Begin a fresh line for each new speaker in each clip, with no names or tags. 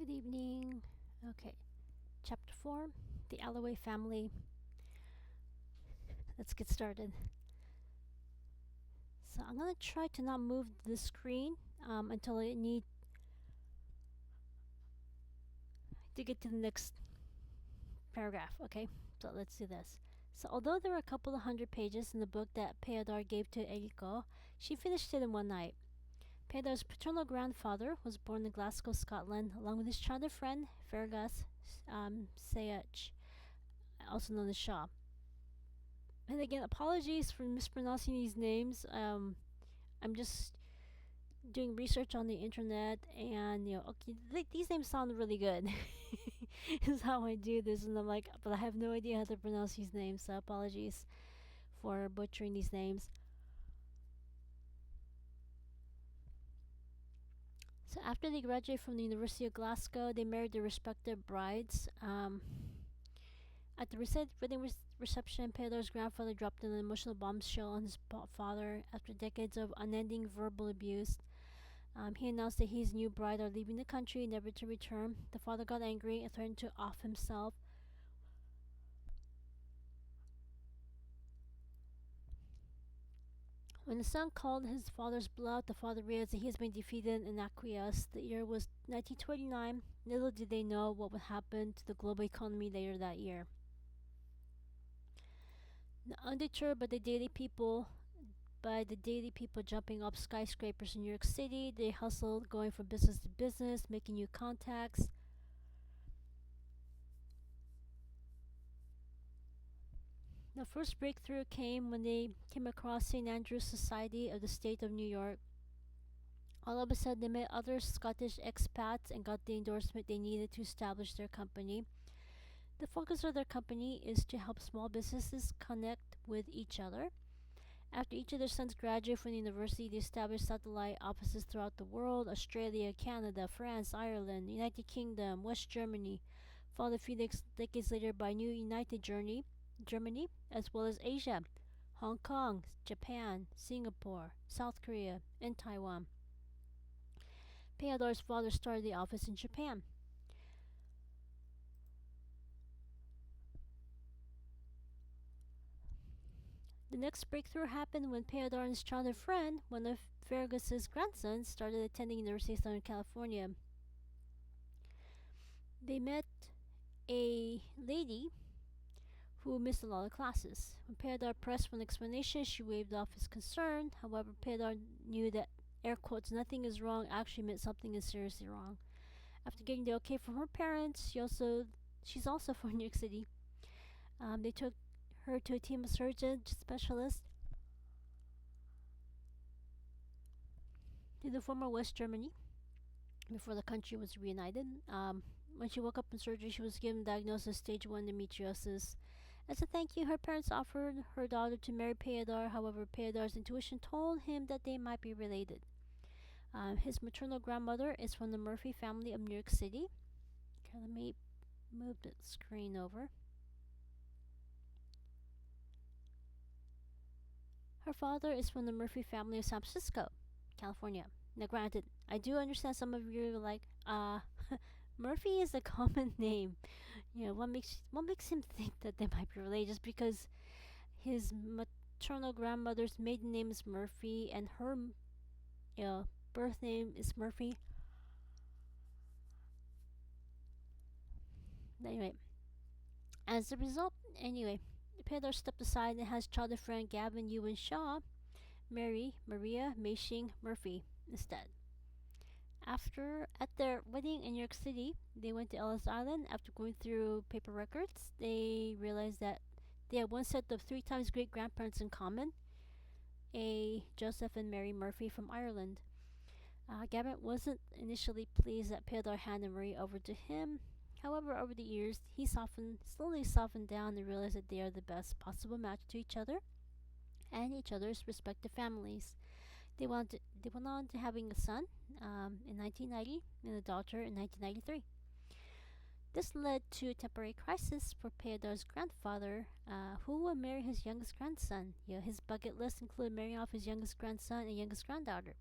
Good evening. Okay, chapter 4, the Allaway family. Let's get started. So I'm gonna try to not move the screen until I need to get to the next paragraph. Okay, so let's do this. So although there were a couple of hundred pages in the book that Peodor gave to Eriko, she finished it in one night. Peodor's paternal grandfather was born in Glasgow, Scotland, along with his childhood friend Fergus Sayach, also known as Shaw. And again, apologies for mispronouncing these names. I'm just doing research on the internet, and okay, these names sound really good. Is how I do this, and I'm like, but I have no idea how to pronounce these names. So apologies for butchering these names. So after they graduated from the University of Glasgow, they married their respective brides. At the wedding reception, Pedro's grandfather dropped an emotional bombshell on his father after decades of unending verbal abuse. He announced that his new bride are leaving the country, never to return. The father got angry and threatened to off himself. When the son called his father's bluff, the father realized that he has been defeated and acquiesced. The year was 1929. Little did they know what would happen to the global economy later that year. Undeterred by the daily people jumping up skyscrapers in New York City, they hustled, going from business to business, making new contacts. The first breakthrough came when they came across St. Andrew's Society of the State of New York. All of a sudden, they met other Scottish expats and got the endorsement they needed to establish their company. The focus of their company is to help small businesses connect with each other. After each of their sons graduated from the university, they established satellite offices throughout the world: Australia, Canada, France, Ireland, United Kingdom, West Germany, followed a few decades later by New United Germany, as well as Asia, Hong Kong, Japan, Singapore, South Korea, and Taiwan. Peodor's father started the office in Japan. The next breakthrough happened when Peodor and his childhood friend, one of Fergus's grandsons, started attending University of Southern California. They met a lady who missed a lot of classes. When Peodor pressed for an explanation, she waved off his concern. However, Peodor knew that air quotes "nothing is wrong" actually meant something is seriously wrong. After getting the okay from her parents, she's also from New York City. They took her to a team of surgeon specialists to the former West Germany before the country was reunited. When she woke up in surgery, she was given the diagnosis of stage 1 endometriosis. As a thank you, her parents offered her daughter to marry Peodor. However, Peodor's intuition told him that they might be related. His maternal grandmother is from the Murphy family of New York City. Okay, let me move the screen over. Her father is from the Murphy family of San Francisco, California. Now, granted, I do understand some of you are like, Murphy is a common name. What makes him think that they might be related? Just because his maternal grandmother's maiden name is Murphy and her, birth name is Murphy. Anyway, as a result, Pedro stepped aside and has childhood friend Gavin Ewan Shaw marry Maria Mashing Murphy instead. At their wedding in New York City, they went to Ellis Island. After going through paper records, they realized that they had one set of 3 times great grandparents in common: a Joseph and Mary Murphy from Ireland. Gavin wasn't initially pleased that Pedro handed Marie over to him. However, over the years, he slowly softened down and realized that they are the best possible match to each other and each other's respective families. They went on to having a son in 1990 and a daughter in 1993. This led to a temporary crisis for Pedro's grandfather, who would marry his youngest grandson. His bucket list included marrying off his youngest grandson and youngest granddaughter.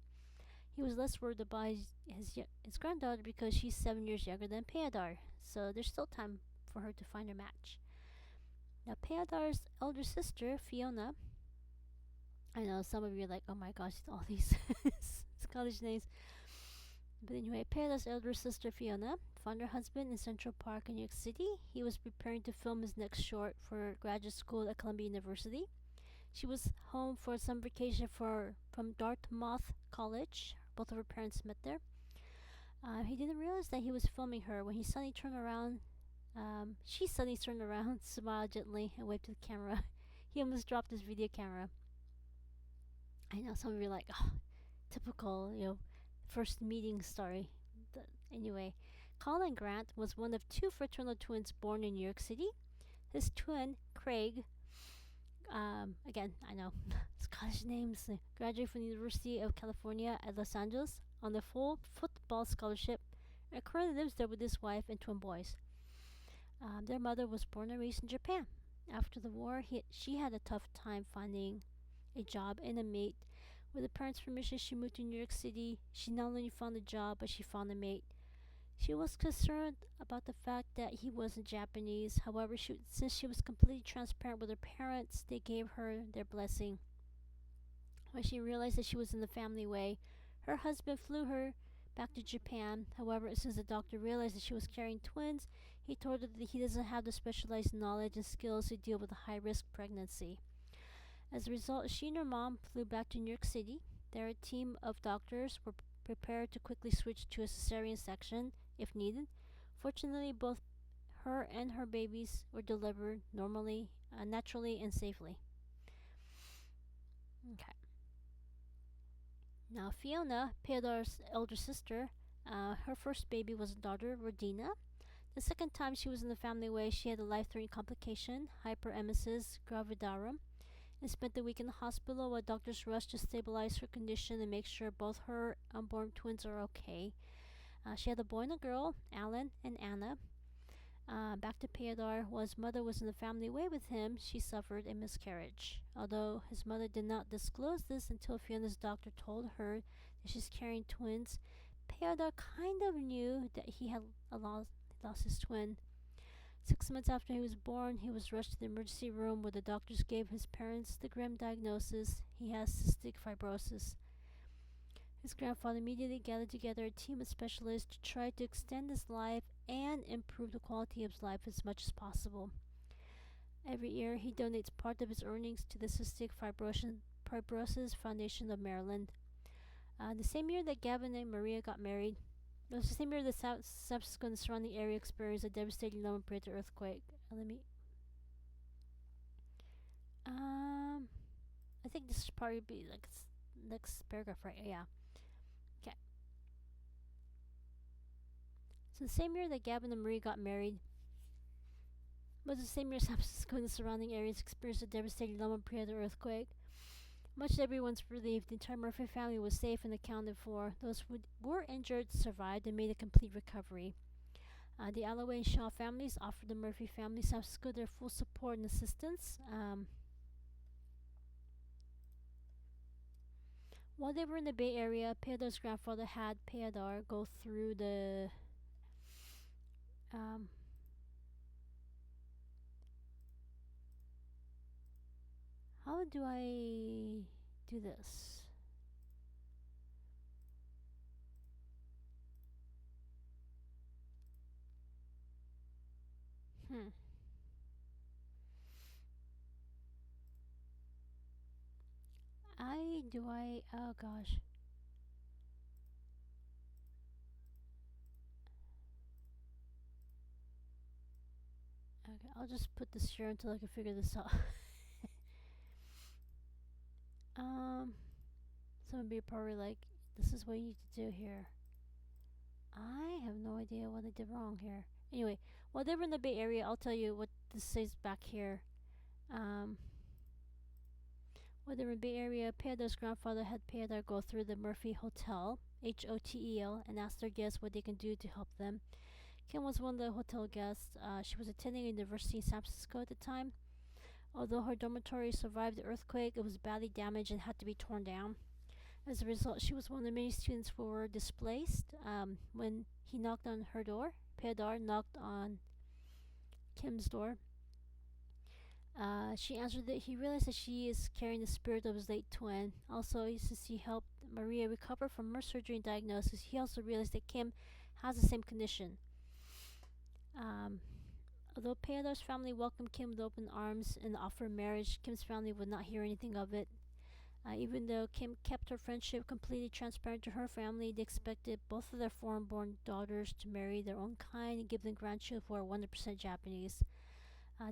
He was less worried about his granddaughter because she's 7 years younger than Peodar, so there's still time for her to find her match. Now, Peodar's elder sister, Fiona, I know some of you are like, oh my gosh, all these Scottish names. But anyway, Peodar's elder sister, Fiona, found her husband in Central Park in New York City. He was preparing to film his next short for graduate school at Columbia University. She was home for some vacation from Dartmouth College. Both of her parents met there. He didn't realize that he was filming her when he suddenly turned around. She suddenly turned around, smiled gently, and waved to the camera. He almost dropped his video camera. I know some of you are like, oh, typical, first meeting story. Anyway, Colin Grant was one of two fraternal twins born in New York City. His twin, Craig, again, I know, Scottish names, graduated from the University of California at Los Angeles on the full football scholarship and currently lives there with his wife and twin boys. Their mother was born and raised in Japan. After the war, she had a tough time finding a job and a mate. With the parents' permission, she moved to New York City. She not only found a job, but she found a mate. She was concerned about the fact that he wasn't Japanese. However, since she was completely transparent with her parents, they gave her their blessing. When she realized that she was in the family way, her husband flew her back to Japan. However, since the doctor realized that she was carrying twins, he told her that he doesn't have the specialized knowledge and skills to deal with a high-risk pregnancy. As a result, she and her mom flew back to New York City. There, a team of doctors were prepared to quickly switch to a cesarean section if needed. Fortunately, both her and her babies were delivered naturally and safely. Okay. Now, Fiona, Peodar's elder sister, her first baby was a daughter, Rodina. The second time she was in the family way, she had a life-threatening complication, hyperemesis gravidarum, and spent the week in the hospital while doctors rushed to stabilize her condition and make sure both her unborn twins are okay. She had a boy and a girl, Alan and Anna. Back to Peodar, while his mother was in the family way with him, she suffered a miscarriage. Although his mother did not disclose this until Fiona's doctor told her that she's carrying twins, Peodar kind of knew that he had lost his twin. 6 months after he was born, he was rushed to the emergency room where the doctors gave his parents the grim diagnosis: he has cystic fibrosis. His grandfather immediately gathered together a team of specialists to try to extend his life and improve the quality of his life as much as possible. Every year, he donates part of his earnings to the Cystic Fibrosis Foundation of Maryland. The same year that Gavin and Maria got married, it was the same year the subsequent surrounding area experienced a devastating Lehman Brothers earthquake. I think this should probably be like next paragraph, right? Yeah. Okay. So the same year that Gavin and Marie got married was the same year subsequent surrounding areas experienced a devastating Lehman Brothers earthquake. Much to everyone's relief, the entire Murphy family was safe and accounted for. Those who were injured survived and made a complete recovery. The Allaway and Shaw families offered the Murphy family subsequent their full support and assistance. While they were in the Bay Area, Peodar's grandfather had Peodar go through the how do I do this? Oh gosh. Okay, I'll just put this here until I can figure this out. Some of you are probably like, this is what you need to do here. I have no idea what I did wrong here. Anyway, while they were in the Bay Area, I'll tell you what this says back here. While they were in the Bay Area, Peodar's grandfather had Peodar go through the Murphy Hotel, HOTEL, and asked their guests what they can do to help them. Kim was one of the hotel guests. She was attending a university in San Francisco at the time. Although her dormitory survived the earthquake, it was badly damaged and had to be torn down. As a result, she was one of the many students who were displaced. When he knocked on her door, Pedar knocked on Kim's door. She answered that he realized that she is carrying the spirit of his late twin. Also, since he helped Maria recover from her surgery and diagnosis, he also realized that Kim has the same condition. Um, Although Pedar's family welcomed Kim with open arms and offered marriage, Kim's family would not hear anything of it. Even though Kim kept her friendship completely transparent to her family, they expected both of their foreign born daughters to marry their own kind and give them grandchildren who are 100% Japanese.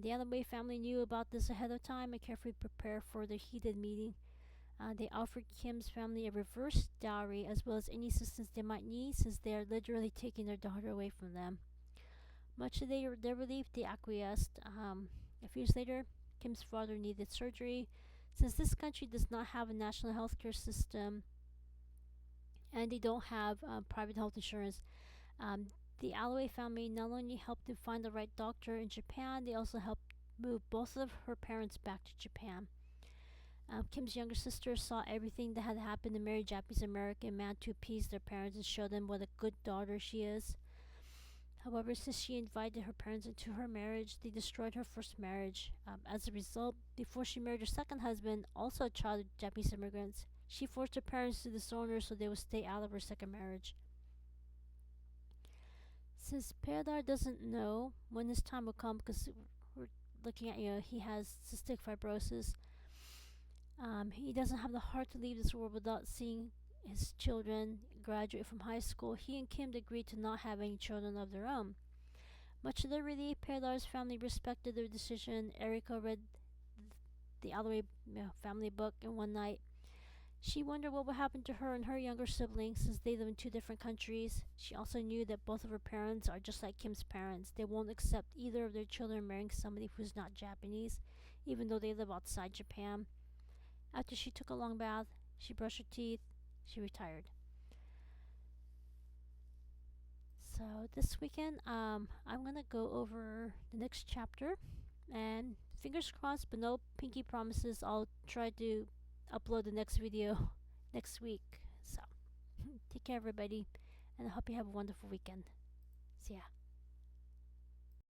The Allaway family knew about this ahead of time and carefully prepared for their heated meeting. They offered Kim's family a reverse dowry as well as any assistance they might need since they are literally taking their daughter away from them. Much to their relief, they acquiesced. A few years later, Kim's father needed surgery. Since this country does not have a national healthcare system and they don't have private health insurance, um, the Allaway family not only helped to find the right doctor in Japan, they also helped move both of her parents back to Japan. Kim's younger sister saw everything that had happened to marry Japanese American man to appease their parents and show them what a good daughter she is. However, since she invited her parents into her marriage, they destroyed her first marriage. As a result, before she married her second husband, also a child of Japanese immigrants, she forced her parents to disown her so they would stay out of her second marriage. Since Pedar doesn't know when his time will come, because we're looking at, he has cystic fibrosis, he doesn't have the heart to leave this world without seeing his children graduate from high school. He and Kim agreed to not have any children of their own. Much to their relief, Pedar's family respected their decision. Erika read the Allaway family book in one night. She wondered what would happen to her and her younger siblings since they live in two different countries. She also knew that both of her parents are just like Kim's parents. They won't accept either of their children marrying somebody who's not Japanese, even though they live outside Japan. After she took a long bath, she brushed her teeth, she retired. So this weekend, I'm gonna go over the next chapter, and fingers crossed, but no pinky promises. I'll try to upload the next video next week. So take care, everybody, and I hope you have a wonderful weekend. See ya.